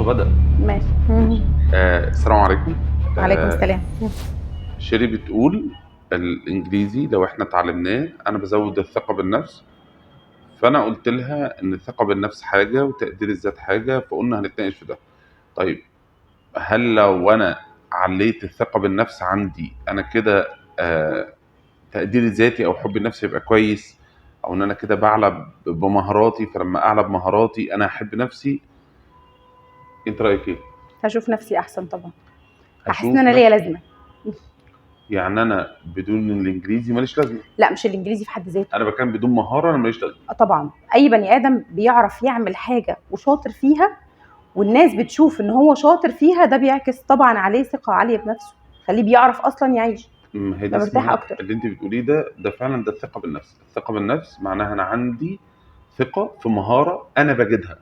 الصدفة بدأ. ماشي. السلام عليكم. وعليكم السلام. شيري بتقول الإنجليزي لو إحنا اتعلمناه أنا بزود الثقة بالنفس، فأنا قلت لها إن الثقة بالنفس حاجة وتقدير الذات حاجة، فقلنا هنتناقش في ده. طيب هل لو أنا عليت الثقة بالنفس عندي أنا كده تقدير ذاتي أو حب النفس يبقى كويس، أو إن أنا كده بعلى بمهاراتي، فلما أعلى بمهاراتي أنا أحب نفسي؟ أنت رأيك إيه؟ هشوف نفسي احسن طبعا، هحس هشوف ان انا ليا لازمه. يعني انا بدون الانجليزي ماليش لازمه. لا مش الانجليزي في حد ذاته، انا بكون بدون مهاره انا ماليش لازمه. طبعا اي بني ادم بيعرف يعمل حاجه وشاطر فيها والناس بتشوف ان هو شاطر فيها، ده بيعكس طبعا عليه ثقه عاليه بنفسه، خليه بيعرف اصلا يعيش هي دي يبقى مرتاح اسمها اكتر. اللي انت بتقوليه ده فعلا ده الثقه بالنفس. الثقه بالنفس معناها انا عندي ثقه في مهاره انا بجدها.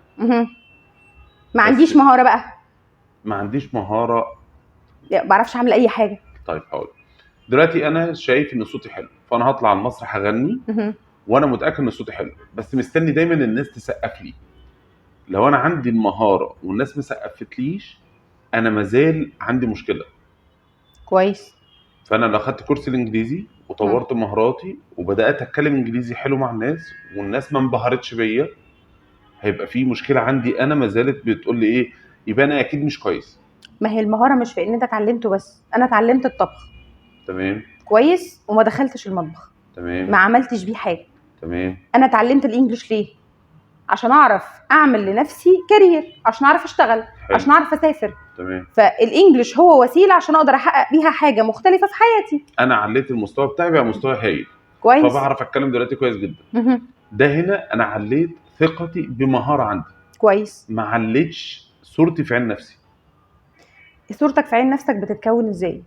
ما بس عنديش مهاره بقى، ما عنديش مهاره. ما بعرفش اعمل اي حاجه. طيب هقول دلوقتي انا شايف ان صوتي حلو، فانا هطلع على المسرح اغني وانا متاكد ان صوتي حلو، بس مستني دايما الناس تسقف لي. لو انا عندي المهاره والناس ما سقفتليش انا مازال عندي مشكله. كويس. فانا لو اخدت كورس الانجليزي وطورت مهاراتي وبدات اتكلم انجليزي حلو مع الناس والناس ما انبهرتش بيا، هيبقى في مشكله عندي انا ما زالت بتقول لي ايه، يبقى انا اكيد مش كويس. ما هي المهاره مش في ان انت اتعلمته بس، انا اتعلمت الطبخ تمام كويس وما دخلتش المطبخ، تمام ما عملتش بيه حاجه. تمام انا اتعلمت الانجليش ليه؟ عشان اعرف اعمل لنفسي كارير، عشان اعرف اشتغل، حلو. عشان اعرف اسافر. تمام. فالانجليش هو وسيله عشان اقدر احقق بيها حاجه مختلفه في حياتي. انا عليت المستوى بتاعي بقى مستوى هايل، كويس. فبعرف اتكلم دلوقتي كويس جدا. ده هنا انا عليت ثقتي بمهاره عندي. كويس. ما عليتش صورتي في عين نفسي. صورتك في عين نفسك بتتكون ازاي؟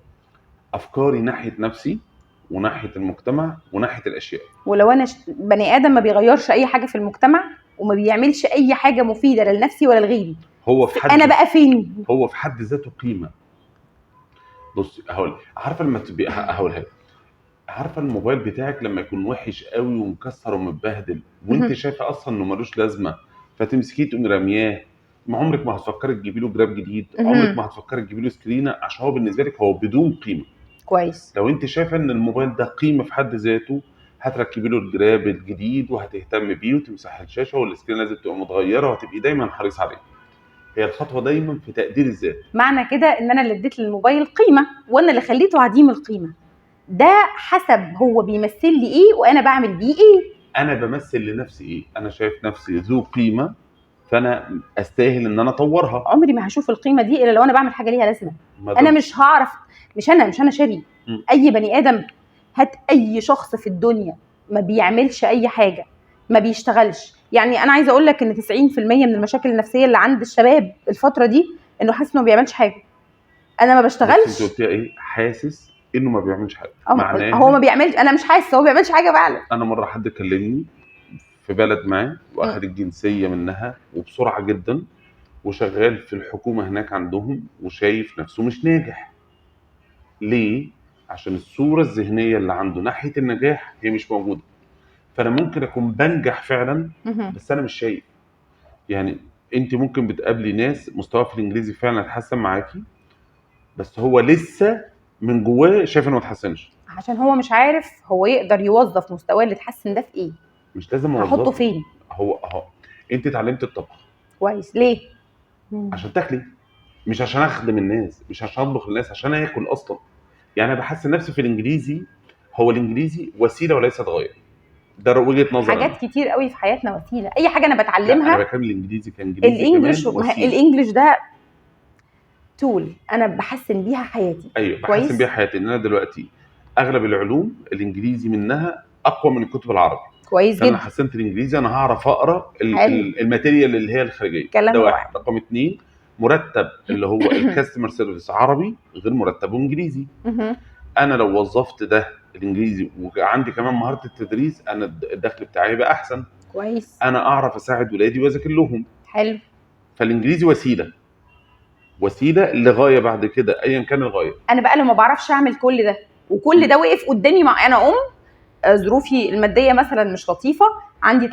افكاري ناحيه نفسي وناحيه المجتمع وناحيه الاشياء. ولو انا بني ادم ما بيغيرش اي حاجه في المجتمع وما بيعملش اي حاجه مفيده لا لنفسي ولا لغيري، هو في حد انا بقى فين؟ هو في حد ذاته قيمه. بص عارفه لما تبقى هقولها، عارفه الموبايل بتاعك لما يكون وحش قوي ومكسر ومتبهدل وانت شايفه اصلا انه ملوش لازمه، فتمسكيه تقومي رامياه، ما عمرك ما هتفكري تجيبي له جراب جديد، عمرك ما هتفكري تجيبي له سكرينه، عشان هو بالنسبه لك هو بدون قيمه. كويس. لو انت شايفه ان الموبايل ده قيمه في حد ذاته هتركبي له الجراب الجديد وهتهتم بيه وتمسحي الشاشه والسكرين لازم تبقى متغيره وهتبقي دايما حريص عليه. هي الخطوه دايما في تقدير الذات. معنى كده ان انا اللي اديت للموبايل قيمه وانا اللي خليته عديم القيمه، ده حسب هو بيمثل لي ايه وانا بعمل بيه ايه. انا بمثل لنفسي ايه؟ انا شايف نفسي ذو قيمه فانا استاهل ان انا اطورها. عمري ما هشوف القيمه دي الا لو انا بعمل حاجه ليها لازمه. انا مش هعرف، مش انا شاري. اي بني ادم، هات اي شخص في الدنيا ما بيعملش اي حاجه، ما بيشتغلش. يعني انا عايزه اقول لك ان 90% من المشاكل النفسيه اللي عند الشباب الفتره دي انه حاسس انه ما بيعملش حاجه. انا ما بشتغلش. انت قلتي ايه؟ حاسس انه ما بيعملش حاجه. معناه هو ما بيعملش، انا مش حاسس هو ما بيعملش حاجه فعلا. انا مره حد كلمني في بلد ما واخد الجنسيه منها وبسرعه جدا وشغال في الحكومه هناك عندهم وشايف نفسه مش ناجح. ليه؟ عشان الصوره الذهنيه اللي عنده ناحيه النجاح هي مش موجوده. فانا ممكن اكون بنجح فعلا بس انا مش شايف. يعني انت ممكن بتقابلي ناس مستواه في الانجليزي فعلا اتحسن معاكي بس هو لسه من جواه شايف انه ما اتحسنش، عشان هو مش عارف هو يقدر يوظف مستواه اللي اتحسن ده في ايه. مش لازم احطه فين. هو انت اتعلمت الطبخ كويس ليه؟ عشان تاكلي، مش عشان اخدم الناس، مش عشان اطبخ الناس، عشان اكل اصلا. يعني انا بحس نفسي في الانجليزي، هو الانجليزي وسيله وليست غايه. ده وجهه نظري. حاجات كتير قوي في حياتنا وسيله، اي حاجه انا بتعلمها. انا بكمل الانجليزي كانجليزي الانجليش كمان وسيله. الانجليش ده تول انا بحسن بيها حياتي. ايوه بحسن بيها حياتي. ان انا دلوقتي اغلب العلوم الانجليزي منها اقوى من الكتب العربي. كويس جدا. انا حسنت الانجليزي انا هعرف اقرا الماتيريال اللي هي الخارجيه. ده واحد. رقم 2 مرتب اللي هو الكاستمر سيرفيس عربي غير مرتبه انجليزي. انا لو وظفت ده الانجليزي وعندي كمان مهاره التدريس انا الدخل بتاعي هيبقى احسن. كويس. انا اعرف اساعد ولادي واذاكر لهم. حلو. فالانجليزي وسيله لغايه بعد كده ايا كان الغايه. انا بقى لو ما بعرفش اعمل كل ده وكل ده وقف قدامي مع انا ظروفي الماديه مثلا مش لطيفه، عندي 3-4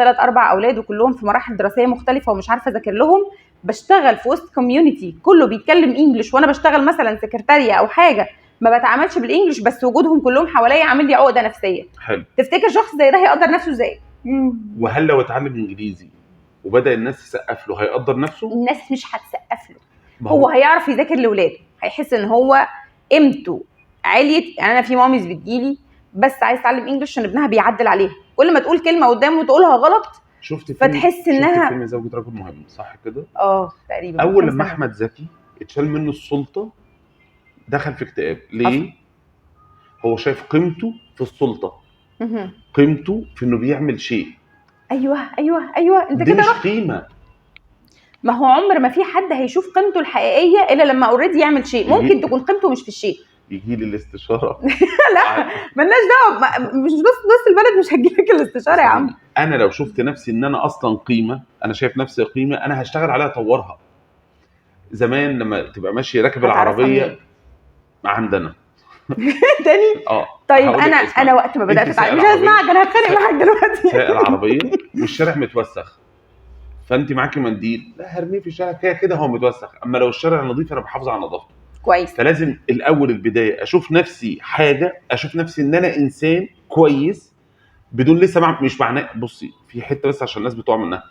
اولاد وكلهم في مراحل دراسيه مختلفه ومش عارفه اذاكر لهم، بشتغل في وسط كوميونتي كله بيتكلم انجلش، وانا بشتغل مثلا سكرتاريه او حاجه ما بتعاملش بالانجلش، بس وجودهم كلهم حواليا عامل لي عقده نفسيه. حلو. تفتكر شخص زي ده هيقدر نفسه ازاي؟ وهل لو اتعلم انجليزي وبدا الناس تسقف له هيقدر نفسه؟ الناس مش هتسقف له، ما هو هيعرف يذاكر لاولاده، هيحس ان هو قيمته عليت. يعني انا في ماميز بتجيلي بس عايز تعلم انجلش عشان ابنها بيعدل عليها، كل ما تقول كلمه قدامه وتقولها غلط شفت فتحس انها فيلم زوجة رجل مهم، صح كده؟ تقريبا. اول لما احمد زكي اتشال منه السلطه دخل في اكتئاب. ليه؟ هو شايف قيمته في السلطه، قيمته في انه بيعمل شيء. ايوه انت دي كده مش رحت. قيمه. ما هو عمر ما في حد هيشوف قيمته الحقيقيه الا لما اوريدي يعمل شيء. ممكن تكون قيمته مش في الشيء. يجي لي الاستشاره لا مالناش دعوه، مش نص البلد مش هتجيلك الاستشاره يا عم. انا لو شفت نفسي ان انا اصلا قيمه، انا شايف نفسي قيمه، انا هشتغل عليها اطورها. زمان لما تبقى ماشي راكب العربيه عندنا تاني. طيب انا وقت ما بدات اتعلم مش هسمعك، انا هتخانق معاك دلوقتي. سايق العربيه والشارع متوسخ، فانت معاكي منديل، لا هرميه في الشارع كده هو متوسخ. اما لو الشارع نظيف انا بحافظ على نظافته كويس. فلازم الاول البدايه اشوف نفسي حاجه، اشوف نفسي ان انا انسان كويس بدون لسه مش معناه. بصي في حته بس عشان الناس بتوع منها،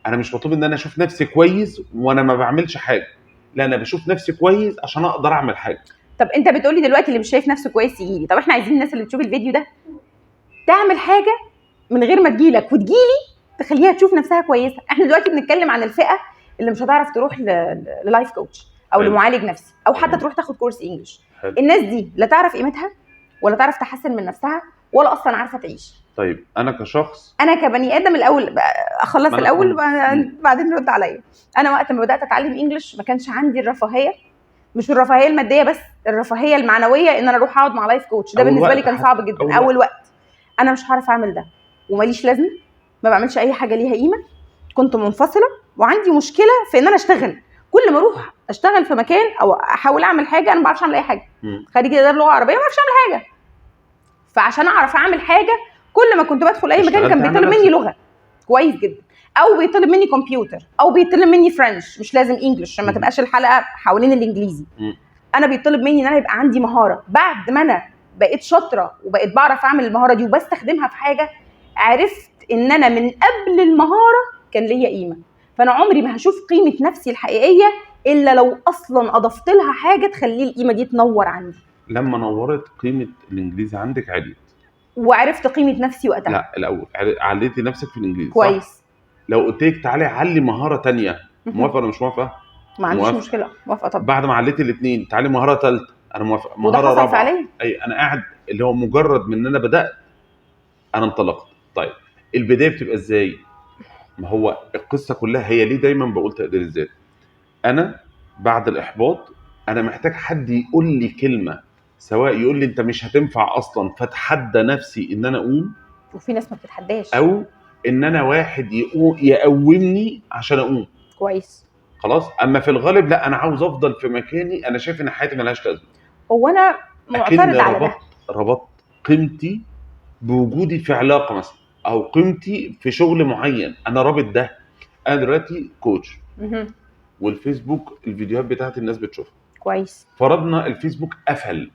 انا مش مطلوب ان انا اشوف نفسي كويس وانا ما بعملش حاجه، لا انا بشوف نفسي كويس عشان اقدر اعمل حاجه. طب انت بتقولي دلوقتي اللي مش شايف نفسه كويس يجيلي، طب احنا عايزين الناس اللي بتشوف الفيديو ده تعمل حاجه من غير ما تجيلك وتجيلي تخليها تشوف نفسها كويسه. احنا دلوقتي بنتكلم عن الفئه اللي مش هتعرف تروح للايف كوتش او لمعالج نفسي او حتى تروح تاخد كورس انجلش. الناس دي لا تعرف قيمتها ولا تعرف تحسن من نفسها ولا اصلا عارفه تعيش. طيب انا كشخص، انا كبني ادم الاول اخلص الاول بعدين نرد عليا. انا وقت ما بدات اتعلم انجلش ما كانش عندي الرفاهيه، مش الرفاهيه الماديه بس، الرفاهيه المعنويه ان انا اروح اقعد مع لايف كوتش. ده بالنسبه لي كان صعب جدا. اول وقت انا مش هعرف اعمل ده وماليش لازمه، ما بعملش اي حاجه ليها قيمه، كنت منفصله وعندي مشكله في ان انا اشتغل. كل ما اروح اشتغل في مكان او احاول اعمل حاجه انا ما بعرفش اعمل اي حاجه. خريجه اداب لغه عربيه ما بعرفش اعمل حاجه. فعشان اعرف اعمل حاجه كل ما كنت بدخل اي مكان كان بيطلب مني لغه كويس جدا، او بيطلب مني كمبيوتر، او بيطلب مني فرنش، مش لازم انجلش عشان ما تبقاش الحلقه حوالين الانجليزي. انا بيطلب مني ان انا يبقى عندي مهاره. بعد ما انا بقيت شاطره وبقيت بعرف اعمل المهاره دي وبستخدمها في حاجه، عرفت ان انا من قبل المهاره كان ليا قيمه. فانا عمري ما هشوف قيمه نفسي الحقيقيه الا لو اصلا اضفت لها حاجه تخلي القيمه دي تنور عندي. لما نورت قيمه الانجليزي عندك عليت وعرفت قيمه نفسي وقتها. لا الاول عليتي نفسك في الانجليزي كويس صح؟ لو قلت لك تعالي علي مهاره تانية، موافقه ولا مش موافقه؟ ما عنديش مشكله، موافقه طبعا. بعد ما عليتي الاثنين تعالي مهاره ثالثه، انا موافقه. مهاره رابعه، اي انا قاعد اللي هو مجرد من ان انا بدات انا انطلقت. طيب البدايه بتبقى ازاي؟ ما هو القصه كلها هي ليه دايما بقول تقدير الذات. انا بعد الاحباط انا محتاج حد يقول لي كلمه، سواء يقول لي انت مش هتنفع اصلا فتحدى نفسي ان انا اقوم، وفي ناس ما بتتحداش، او ان انا واحد يقومني عشان اقوم. كويس خلاص. اما في الغالب لا، انا عاوز افضل في مكاني، انا شايف ان حياتي ملهاش لازمه. هو انا معترض على ده. ربطت قيمتي بوجودي في علاقه مثلا، او قيمتي في شغل معين، انا رابط ده. انا دلوقتي كوتش والفيسبوك الفيديوهات بتاعت الناس بتشوفها كويس، فرضنا الفيسبوك قفل،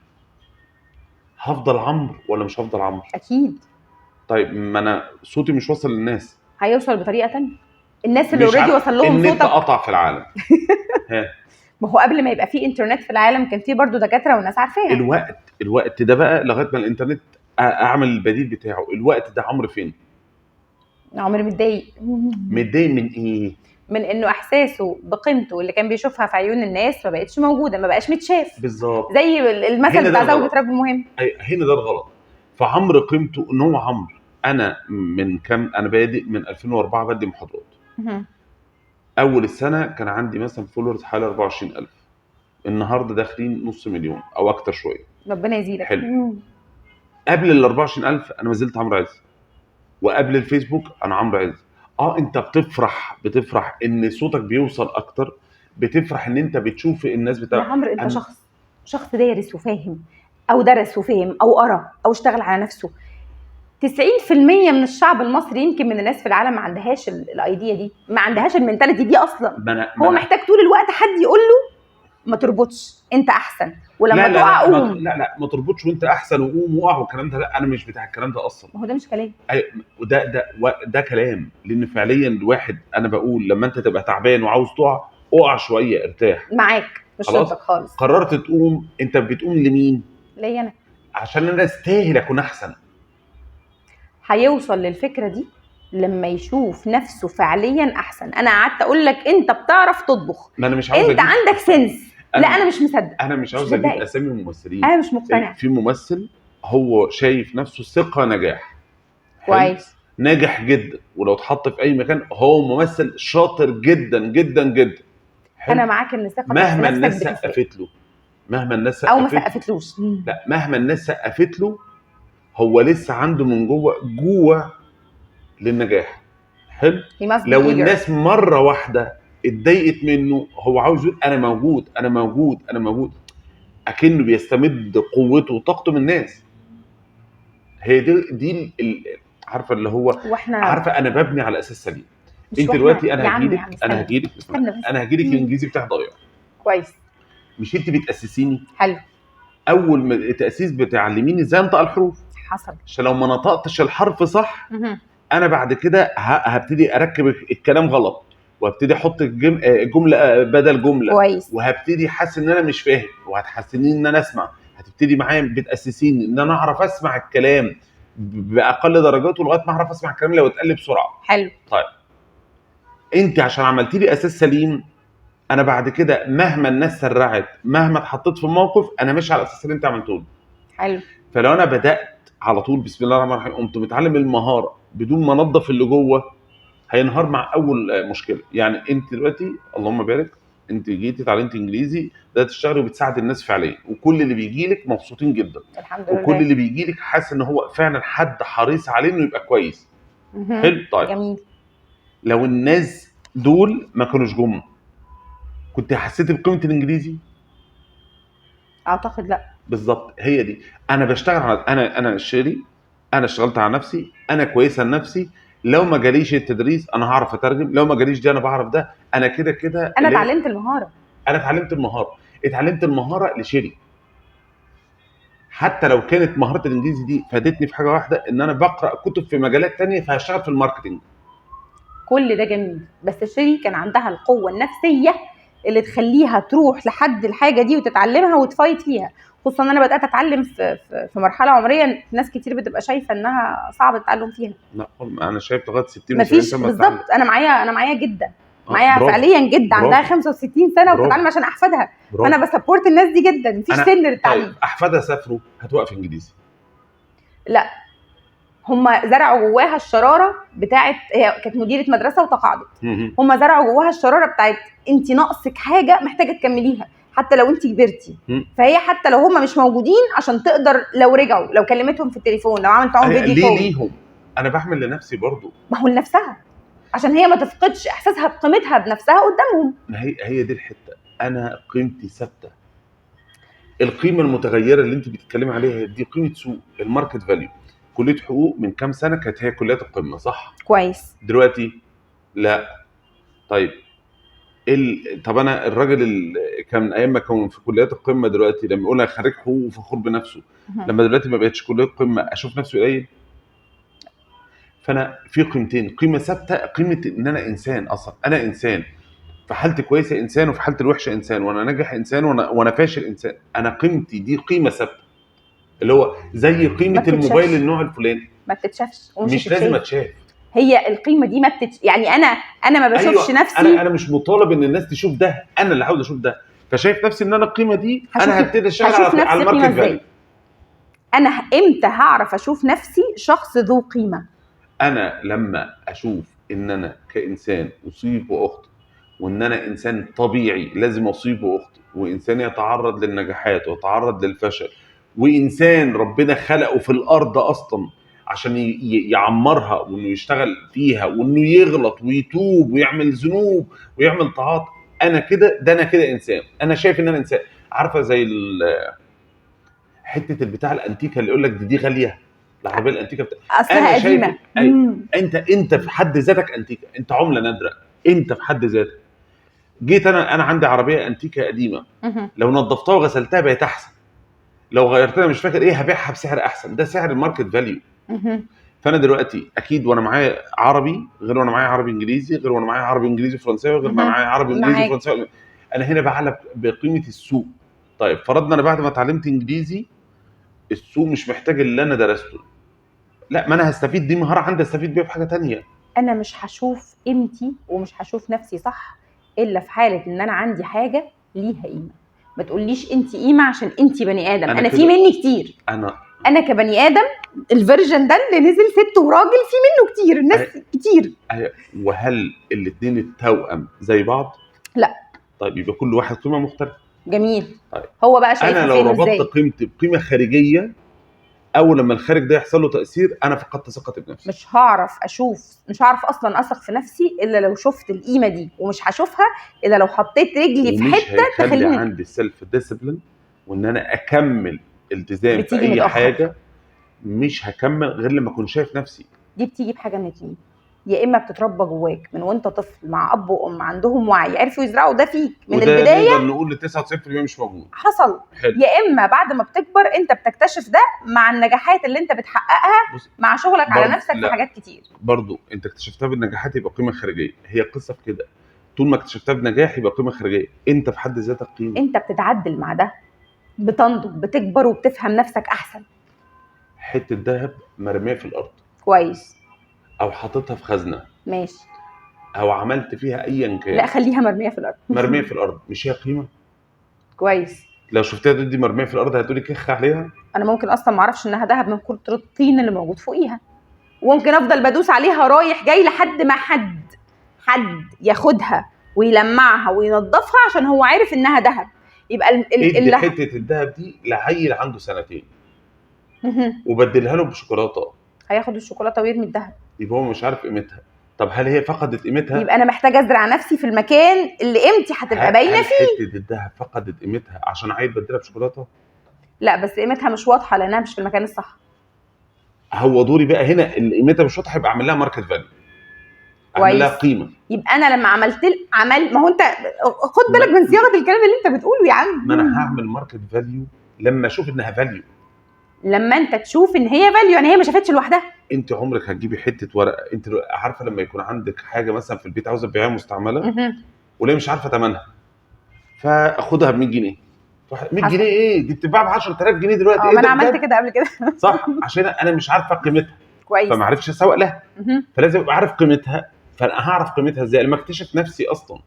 هفضل عمرو ولا مش هفضل عمرو؟ اكيد. طيب ما انا صوتي مش واصل للناس، هيوصل بطريقه تانية. الناس اللي اوريدي وصل لهم صوتك النت قطع في العالم ما هو قبل ما يبقى في انترنت في العالم كان في برضو دكاتره والناس عارفاها. الوقت ده بقى لغايه ما الانترنت اعمل البديل بتاعه. الوقت ده عمرو فين؟ عمرو متضايق من ايه؟ من انه احساسه بقيمته اللي كان بيشوفها في عيون الناس ما بقتش موجوده، ما بقاش متشاف. بالظبط، زي المثل بتاع زوجة رجل مهم. هنا ده الغلط. فعمرو قيمته ان هو عمرو. انا من كام، انا بادئ من 2004 بدي محاضرات. اول السنه كان عندي مثلا فولورز حوالي 24000، النهارده داخلين 500,000 او اكتر شويه. ربنا يزيدك. حلو. قبل ال 24000 انا ما زلت عمرو عز، وقبل الفيسبوك انا عمرو عز. انت بتفرح ان صوتك بيوصل اكتر، بتفرح ان انت بتشوف الناس يا عمرو انت شخص دارس وفاهم، او درس وفهم، او قرا، او اشتغل على نفسه. 90% من الشعب المصري، يمكن من الناس في العالم، ما عندهاش الايديا دي، ما عندهاش المنتاليتي دي اصلا. هو محتاج طول الوقت حد يقول له ما تربطش، انت احسن، ولما تقع قوم. لا ما تربطش وانت احسن، وقوم وقع والكلام ده. لا انا مش بتاع الكلام ده اصلا. ما هو ده مش كلام. ده كلام، لان فعليا الواحد، انا بقول لما انت تبقى تعبان وعاوز تقع، اقع شويه، ارتاح. معاك، مش ضدك خالص. قررت تقوم، انت بتقوم لمين؟ ليا انا، عشان انا استاهل اكون احسن. هيوصل للفكره دي لما يشوف نفسه فعليا احسن. انا قعدت اقول لك انت بتعرف تطبخ، ما انا مش عاوز انت عندك سنس. لا انا مش مصدق، انا مش عاوز اجيب اسامي الممثلين، انا مش مقتنع. في ممثل هو شايف نفسه ثقه نجاح كويس، ناجح جدا، ولو اتحط في اي مكان هو ممثل شاطر جدا جدا جدا. انا معاك ان ثقه مهما الناس سقفت له، مهما الناس سقفت او ما سقفتلوش، لا مهما الناس سقفت له، هو لسه عنده من جوه للنجاح. حلو. لو الناس مره واحده اتضايقت منه، هو عاوز يقول انا موجود انا موجود انا موجود، اكنه بيستمد قوته وطاقته من الناس. هي دي عارفه اللي هو، عارفه انا ببني على اساس سليم. انت دلوقتي انا هجيلك الانجليزي بتاعي ضايع. كويس. مش انت بتاسسيني؟ حلو. اول ما التاسيس بتعلميني ازاي انطق الحروف. حصل. عشان لو ما نطقتش الحرف صح، انا بعد كده هبتدي اركب الكلام غلط، وهبتدي احط جمله بدل جمله. كويس. وهبتدي حاسس ان انا مش فاهم، وهتحسسيني ان انا اسمع. هتبتدي معايا بتاسسيني ان انا اعرف اسمع الكلام باقل درجاته لغايه ما اعرف اسمع الكلام لو اتقال بسرعه. حلو. طيب انت عشان عملتي لي اساس سليم، انا بعد كده مهما الناس سرعت، مهما اتحطيت في موقف، انا ماشي على الاساس اللي انت عملته لي. حلو. فلو انا بدات على طول بسم الله الرحمن الرحيم، قمت متعلم المهاره بدون ما انضف اللي جوه، هينهار مع اول مشكله. يعني انت دلوقتي اللهم بارك، انت جيتي اتعلمتي انجليزي، ده تشتغلي وبتساعد الناس فعليا، وكل اللي بيجي لك مبسوطين جدا الحمد لله، وكل اللي بيجي لك حاسس ان هو فعلا حد حريص عليه انه يبقى كويس. حلو. طيب جميل. لو الناس دول ما كانوش جم، كنت حسيتي بقيمه الانجليزي؟ اعتقد لا. بالظبط، هي دي. انا بشتغل على انا شيري، انا اشتغلت على نفسي، انا كويسه لنفسي. لو ما جاليش التدريس انا هعرف اترجم، لو ما جاليش دي انا بعرف ده، انا كده كده انا اتعلمت المهاره. اتعلمت المهاره لشيري. حتى لو كانت مهاره الانجليزي دي فادتني في حاجه واحده، ان انا بقرا كتب في مجالات تانية، فهشتغل في الماركتنج. كل ده جميل، بس شيري كان عندها القوه النفسيه اللي تخليها تروح لحد الحاجه دي وتتعلمها وتفايت فيها. خصوصا انا بدات اتعلم في مرحله عمريه ناس كتير بتبقى شايفه انها صعب التعلم فيها. لا انا شايف لغايه 60 مفيش سنه بالظبط. انا معايا جدا، معايا فعليا جدا عندها 65 سنه وبتتعلم عشان احفادها. فانا بسبورت الناس دي جدا، مفيش سن للتعليم. طيب احفادها سافروا، هتوقف انجليزي؟ لا، هم زرعوا جواها الشراره بتاعت، هي كانت مديره مدرسه وتقاعدت، هم زرعوا جواها الشراره بتاعت انت ناقصك حاجه محتاجه تكمليها حتى لو انت كبرتي. فهي حتى لو هم مش موجودين عشان تقدر لو رجعوا، لو كلمتهم في التليفون، لو عملت معاهم فيديو كول. ليهم انا بعمل لنفسي برضو. ما هو لنفسها، عشان هي ما تفقدش احساسها بقيمتها بنفسها قدامهم. ما هي دي الحته. انا قيمتي ثابته. القيمه المتغيره اللي انت بتتكلمي عليها دي قيمه سوق، الماركت فاليو. كليه حقوق من كام سنه كانت هي كليات القمه، صح؟ كويس. دلوقتي لا. طيب طب انا الراجل اللي كان ايام ما كان في كليات القمه، دلوقتي لما يقول انا خريج حقوق وفخور بنفسه، لما دلوقتي ما بقتش كليه قمه اشوف نفسي قليل؟ فانا في قيمتين، قيمه ثابته، قيمه ان انا انسان، اصلا انا انسان، في حالتي كويسه انسان، وفي حالتي الوحشه انسان، وانا ناجح انسان، وانا فاشل انسان. انا قيمتي دي قيمه ثابته، اللي هو زي قيمه الموبايل النوع الفلاني ما بتتشافش مش لازم اتشاف. هي القيمه دي ما يعني انا ما بشوفش. أيوة. نفسي انا مش مطالب ان الناس تشوف ده، انا اللي عاوز اشوف ده. فشايف نفسي ان انا القيمه دي، انا هبتدي اشتغل على الماركت فاليو. انا امتى هعرف اشوف نفسي شخص ذو قيمه؟ انا لما اشوف ان انا كانسان اصيب واخطئ، وان انا انسان طبيعي لازم اصيب واخطئ، وانسان يتعرض للنجاحات ويتعرض للفشل، وانسان ربنا خلقه في الارض اصلا عشان يعمرها، وانه يشتغل فيها، وانه يغلط ويتوب ويعمل ذنوب ويعمل طاعات. انا كده، انا كده انسان. انا شايف ان انا انسان. عارفه زي حته البتاع الانتيكه اللي يقول لك دي غاليه، العربيه الانتيكه اصلها قديمه. انت في حد ذاتك انتيكه، انت عمله نادره، انت في حد ذاتك. جيت انا عندي عربيه انتيكه قديمه، لو نظفتها وغسلتها بقت احسن، لو غيرتها مش فاكر ايه هبيعها بسعر احسن، ده سعر الماركت فاليو. فانا دلوقتي اكيد وانا معايا عربي غير وانا معايا عربي انجليزي، غير وانا معايا عربي انجليزي فرنساوي، غير ما معايا عربي انجليزي فرنساوي. انا هنا بعلى بقيمه السوق. طيب فرضنا انا بعد ما اتعلمت انجليزي السوق مش محتاج اللي انا درسته، لا ما انا هستفيد، دي مهاره عندي استفيد بيها في حاجه تانية. انا مش هشوف قيمتي ومش هشوف نفسي صح الا في حاله ان انا عندي حاجه ليها قيمه. ما تقوليش انت قيمه عشان انت بني ادم. انا في مني كتير، انا كبني ادم الفيرجن ده اللي نزل ست وراجل في منه كتير، الناس كتير. وهل الاثنين التوأم زي بعض؟ لا. طيب يبقى كل واحد قيمه مختلفه. جميل. طيب هو بقى شايفها انا لو ربطت قيمتي بقيمه خارجيه، اول لما الخارج ده يحصل له تاثير انا فقدت ثقتي بنفسي. مش هعرف اصلا اثق في نفسي الا لو شفت القيمه دي، ومش هشوفها الا لو حطيت رجلي في حته تخليني عندي السيلف ديسيبلين، وان انا اكمل التزام في اي حاجه. مش هكمل غير لما اكون شايف نفسي. دي بتيجي بحاجه من اتنين، يا اما بتتربى جواك من وانت طفل مع اب وام عندهم وعي، عرفوا يزرعوا ده فيك من البدايه، نقدر نقول 99% مش موجود حصل. حلو. يا اما بعد ما بتكبر انت بتكتشف ده مع النجاحات اللي انت بتحققها مع شغلك على نفسك في حاجات كتير. برضو انت اكتشفتها بالنجاحات يبقى قيمه خارجيه، هي قصه في كده. طول ما اكتشفتها بنجاح يبقى قيمه خارجيه، انت في حد ذاتك قيمه. انت بتتعدل مع ده، بتنضج، بتكبر وبتفهم نفسك احسن. حته ذهب مرميه في الارض كويس، او حاططها في خزنه ماشي، او عملت فيها ايا كان، لا خليها مرميه في الارض. مرميه في الارض مش هي قيمه؟ كويس. لو شفتها دي مرميه في الارض هتقولي كخ عليها. انا ممكن اصلا ما اعرفش انها ذهب من كتر الطين اللي موجود فوقيها، وممكن افضل بدوس عليها رايح جاي لحد ما حد ياخدها ويلمعها وينظفها عشان هو عارف انها ذهب. يبقى اللي حته الذهب دي لعيل عنده 2 سنين وبدلها له بشوكولاته، هياخد الشوكولاته ويرمي الذهب، يبقى هو مش عارف قيمتها. طب هل هي فقدت قيمتها؟ يبقى انا محتاجه ازرع نفسي في المكان اللي قيمتي هتبقى باينه فيه. حته الذهب فقدت قيمتها عشان عايز بدلها بشوكولاته؟ لا، بس قيمتها مش واضحه لانها مش في المكان الصح. هو دوري بقى هنا اللي قيمتها مش واضحه يبقى اعمل لها ماركت فاليو، اعمل لها قيمه. يبقى انا لما ما هو انت خد بالك من صياغه الكلام اللي انت بتقوله يا عم. ما انا هعمل ماركت فاليو لما اشوف انها فاليو. لما انت تشوف ان هي فاليو، يعني هي ما شافتش لوحدها. انت عمرك هتجيبي حته ورقه، انت عارفه لما يكون عندك حاجه مثلا في البيت عاوزه تبيعها مستعمله وليه مش عارفه ثمنها، فاخدها ب 100 جنيه. 100 جنيه ايه دي؟ بتتباع ب 10000 جنيه دلوقتي. ما انا عملت كده قبل كده صح، عشان انا مش عارفه قيمتها كويس، فما عرفتش اسوق لها. فلازم ابقى عارف قيمتها. فانا هعرف قيمتها ازاي؟ لما اكتشف نفسي اصلا.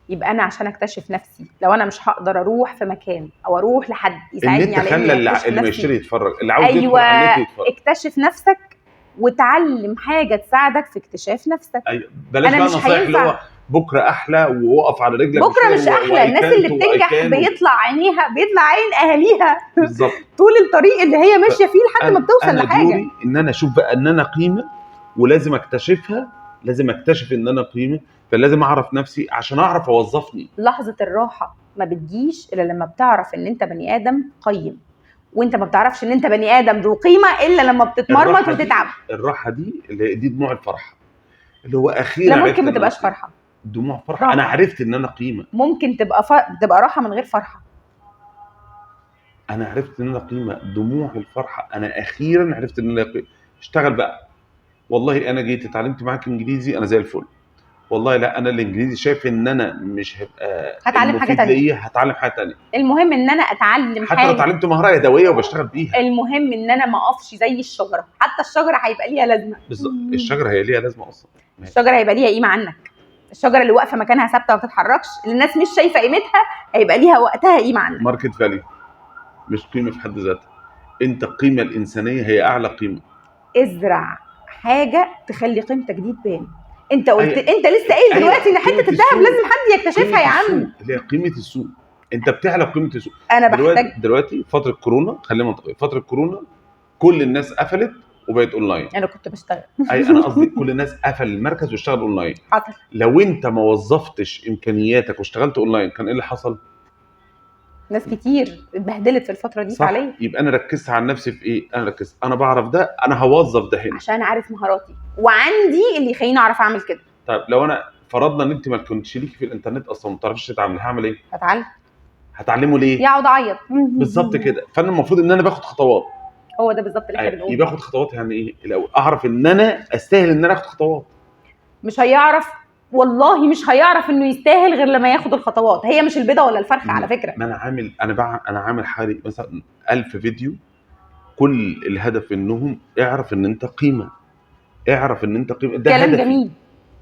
يبقى انا عشان اكتشف نفسي، لو انا مش هقدر اروح في مكان او اروح لحد يساعدني على خلى اللي يشتري يتفرج، اللي عاوز يدخل على النت يتفرج. اكتشف نفسك وتعلم حاجه تساعدك في اكتشاف نفسك. ايوه، بلاش بقى نصايح اللي هو بكره احلى ووقف على رجلك. بكره مش احلى. الناس اللي بتنجح بيطلع عين اهاليها بالظبط طول الطريق اللي هي ماشيه فيه لحد ما بتوصل لحاجه. دوري ان انا اشوف بقى ان انا قيمه، ولازم اكتشفها، لازم اكتشف ان انا قيمه، فلازم اعرف نفسي عشان اعرف اوظفني. لحظه الراحه ما بتجيش الا لما بتعرف ان انت بني ادم قيم، وانت ما بتعرفش ان انت بني ادم ذو قيمه الا لما بتتمرمط وتتعب. الراحه دي اللي دي دموع الفرحه، اللي هو اخيرا لا ممكن ما تبقاش فرحه، دموع فرحه. انا عرفت ان انا قيمه. ممكن تبقى راحه من غير فرحه. انا عرفت ان انا قيمه، دموع الفرحه. انا اخيرا عرفت ان انا قيمه. اشتغل بقى. والله انا جيت اتعلمت معاك انجليزي انا زي الفل. والله لا، انا الانجليزي شايف ان انا مش هتعلم حاجه ثانيه، هتعلم حاجه ثانيه. المهم ان انا اتعلم حتى لو اتعلمت مهاره يدويه وبشتغل بيها. المهم ان انا ما اقفش زي الشجره، حتى الشجره هيبقى ليها لازمه. بالظبط، الشجره هي ليها لازمه اصلا. الشجره هيبقى ليها قيمه عنك. الشجره اللي واقفه مكانها ثابته وما بتتحركش، اللي الناس مش شايفه قيمتها، هيبقى ليها وقتها قيمه عنك. ماركت فاليو مش قيمه في حد ذاتها. انت القيمه الانسانيه هي اعلى قيمه. ازرع حاجه تخلي قيمتك دي تبان. انت قلت انت لسه قايل دلوقتي ان حته الذهب لازم حد يكتشفها يا عم. اللي هي قيمه السوق. انت بتعلى قيمه السوق. انا بحتاج دلوقتي فتره كورونا، خلينا منطقي، فتره كورونا كل الناس قفلت وبقت اونلاين. انا كنت بشتغل انا قصدي كل الناس قفل المركز واشتغل اونلاين. حصل. لو انت ما وظفتش امكانياتك واشتغلت اونلاين كان ايه اللي حصل؟ ناس كتير اتبهدلت في الفتره دي صح. فعليا. يبقى انا ركزت على نفسي في ايه؟ انا ركزت انا بعرف ده، انا هوظف ده هنا عشان عارف مهاراتي وعندي اللي يخليني اعرف اعمل كده. طيب لو انا فرضنا ان انت ما كنتش ليكي في الانترنت اصلا، ما تعرفيش تتعاملي، هعمل ايه؟ هتعلم. هتعلمه ليه؟ يقعد اعيط. بالظبط كده. فانا المفروض ان انا باخد خطوات. هو ده بالظبط اللي احنا بنقوله. يبقى باخد خطوات يعني ايه؟ الاول اعرف ان انا استاهل ان انا اخد خطوات. مش هيعرف، والله مش هيعرف انه يستاهل غير لما ياخد الخطوات. هي مش البيضه ولا الفرخه على فكره. ما انا عامل حوالي مثلا 1000 فيديو، كل الهدف انهم اعرف ان انت قيمه، اعرف ان انت قيمه. ده كلام هدفي. جميل،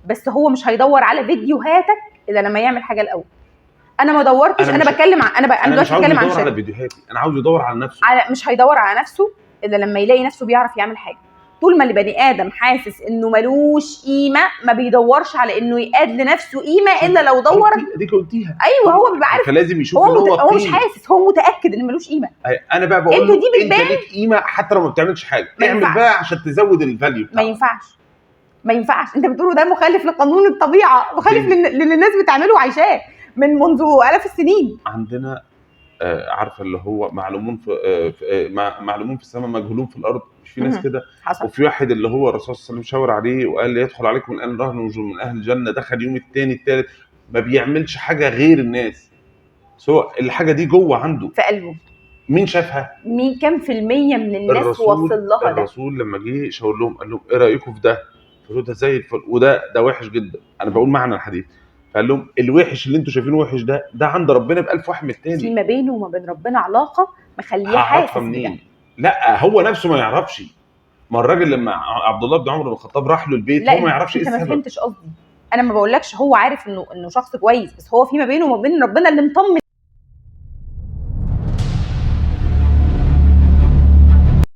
بس هو مش هيدور على فيديوهاتك الا لما يعمل حاجه الاول. انا ما دورتش، انا بتكلم عن انا دلوقتي بتكلم عن على فيديوهاتي، انا عاوز يدور على نفسه. مش هيدور على نفسه الا لما يلاقي نفسه بيعرف يعمل حاجه. طول ما البني ادم حاسس انه ملوش قيمه ما بيدورش على انه يقاد لنفسه قيمه الا لو دور. ديك قلتيها. ايوه هو بيبقى عارف، فلازم يشوف هو مش حاسس، هو متاكد ان ملوش قيمه. انا بقى بقول له انت ليك قيمه حتى لو ما بتعملش حاجه، اعمل بقى عشان تزود الفاليو بتاعك. ما ينفعش. انت بتقوله ده مخالف لقانون الطبيعه، مخالف للي الناس بتعمله وعايشاه من منذ آلاف السنين. عندنا عارفه اللي هو معلومون معلومون في السماء مجهولون في الارض، مش في ناس كده؟ وفي واحد اللي هو الرسول صلى الله عليه وسلم شاور عليه وقال لي يدخل عليكم الان رهن من اهل الجنه، دخل يوم الثاني الثالث ما بيعملش حاجه غير الناس، سواء الحاجه دي جوه عنده في قلبه. مين شافها؟ مين كام في المية من الناس وصل لها ده؟ الرسول لما جه شاور لهم قال لهم ايه رايكم في ده؟ فقالوا ده زي الفل وده وحش جدا. انا بقول معنى الحديث، فقال لهم الوحش اللي انتوا شايفينه وحش ده عند ربنا ب1000 واحد من التاني. في ما بينه وما بين ربنا علاقه مخليه حاسس بده. لا هو نفسه ما يعرفش. ما الراجل لما عبد الله بن عمر بن الخطاب راح له البيت هو ما يعرفش ايه السبب. انت ما فهمتش قصدي. انا ما بقولكش هو عارف انه شخص كويس، بس هو في ما بينه وما بين ربنا اللي مطمن